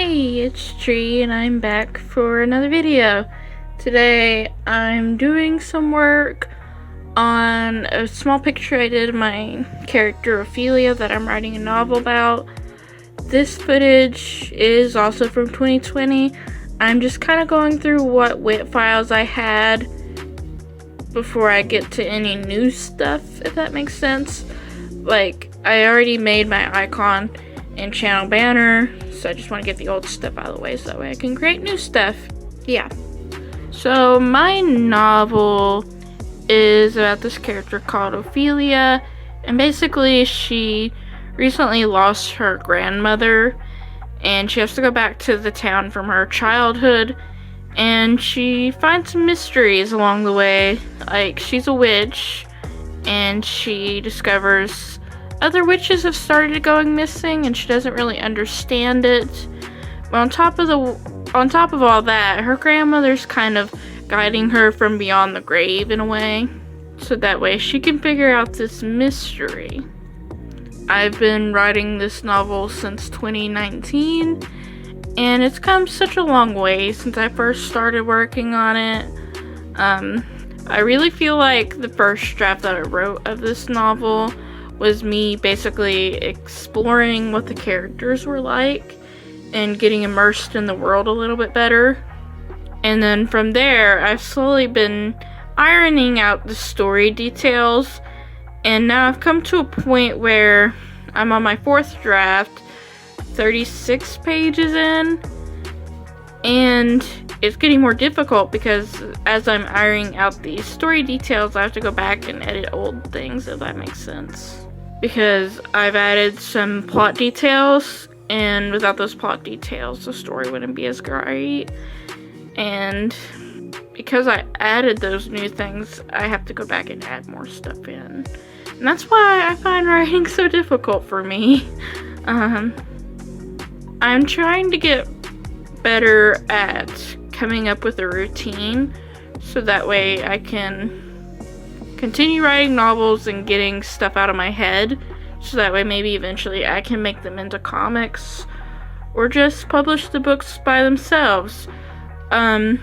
Hey, it's Tree and I'm back for another video. Today I'm doing some work on a small picture I did of my character Ophelia that I'm writing a novel about. This footage is also from 2020. I'm just kind of going through what WIT files I had before I get to any new stuff, if that makes sense. Like, I already made my icon and channel banner, so I just want to get the old stuff out of the way so that way I can create new stuff. Yeah. So my novel is about this character called Ophelia, and basically she recently lost her grandmother and she has to go back to the town from her childhood, and she finds some mysteries along the way. Like, she's a witch and she discovers other witches have started going missing and she doesn't really understand it. But on top of all that, her grandmother's kind of guiding her from beyond the grave in a way, so that way she can figure out this mystery. I've been writing this novel since 2019 and it's come such a long way since I first started working on it. I really feel like the first draft that I wrote of this novel was me basically exploring what the characters were like and getting immersed in the world a little bit better. And then from there, I've slowly been ironing out the story details, and now I've come to a point where I'm on my fourth draft, 36 pages in, and it's getting more difficult because as I'm ironing out these story details, I have to go back and edit old things, if that makes sense. Because I've added some plot details, and without those plot details, the story wouldn't be as great. And because I added those new things, I have to go back and add more stuff in. And that's why I find writing so difficult for me. I'm trying to get better at coming up with a routine, so that way I can continue writing novels and getting stuff out of my head, so that way maybe eventually I can make them into comics or just publish the books by themselves. I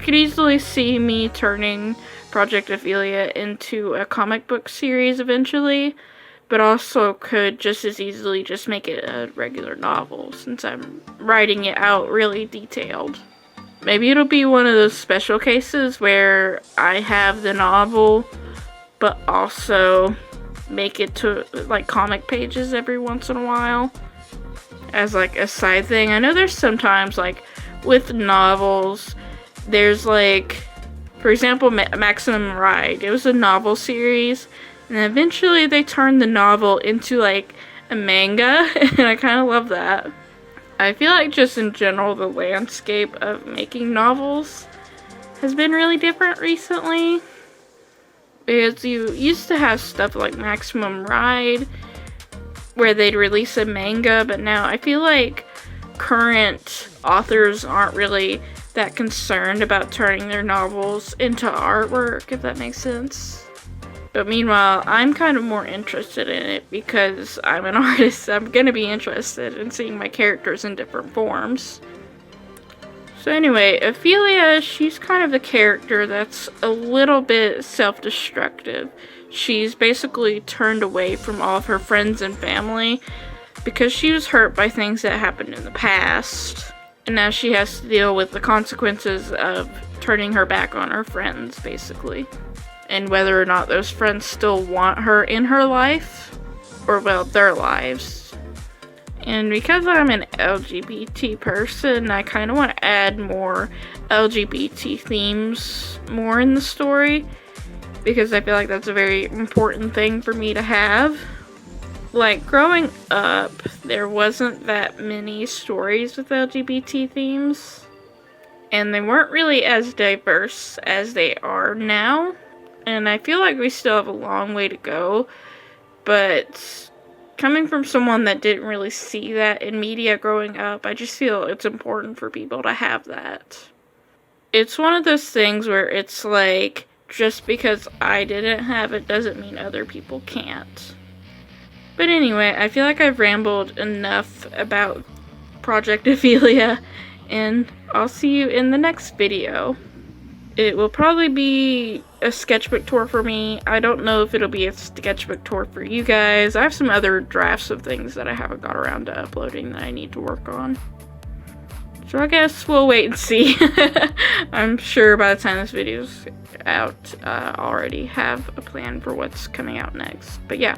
could easily see me turning Project Ophelia into a comic book series eventually, but also could just as easily just make it a regular novel since I'm writing it out really detailed. Maybe it'll be one of those special cases where I have the novel but also make it to like comic pages every once in a while as like a side thing. I know there's sometimes like with novels, there's like, for example, Maximum Ride. It was a novel series, and eventually they turned the novel into like a manga, and I kind of love that. I feel like just in general the landscape of making novels has been really different recently. Because you used to have stuff like Maximum Ride where they'd release a manga, but now I feel like current authors aren't really that concerned about turning their novels into artwork, if that makes sense. But meanwhile, I'm kind of more interested in it because I'm an artist. I'm gonna be interested in seeing my characters in different forms. So anyway, Ophelia, she's kind of the character that's a little bit self-destructive. She's basically turned away from all of her friends and family because she was hurt by things that happened in the past. And now she has to deal with the consequences of turning her back on her friends, basically. And whether or not those friends still want her in her life, or well, their lives. And because I'm an LGBT person, I kind of want to add more LGBT themes more in the story, because I feel like that's a very important thing for me to have. Like, growing up, there wasn't that many stories with LGBT themes, and they weren't really as diverse as they are now, and I feel like we still have a long way to go, but coming from someone that didn't really see that in media growing up, I just feel it's important for people to have that. It's one of those things where it's like, just because I didn't have it doesn't mean other people can't. But anyway, I feel like I've rambled enough about Project Ophelia, and I'll see you in the next video. It will probably be a sketchbook tour for me. I don't know if it'll be a sketchbook tour for you guys. I have some other drafts of things that I haven't got around to uploading that I need to work on. So I guess we'll wait and see. I'm sure by the time this video's out, I'll already have a plan for what's coming out next. But yeah,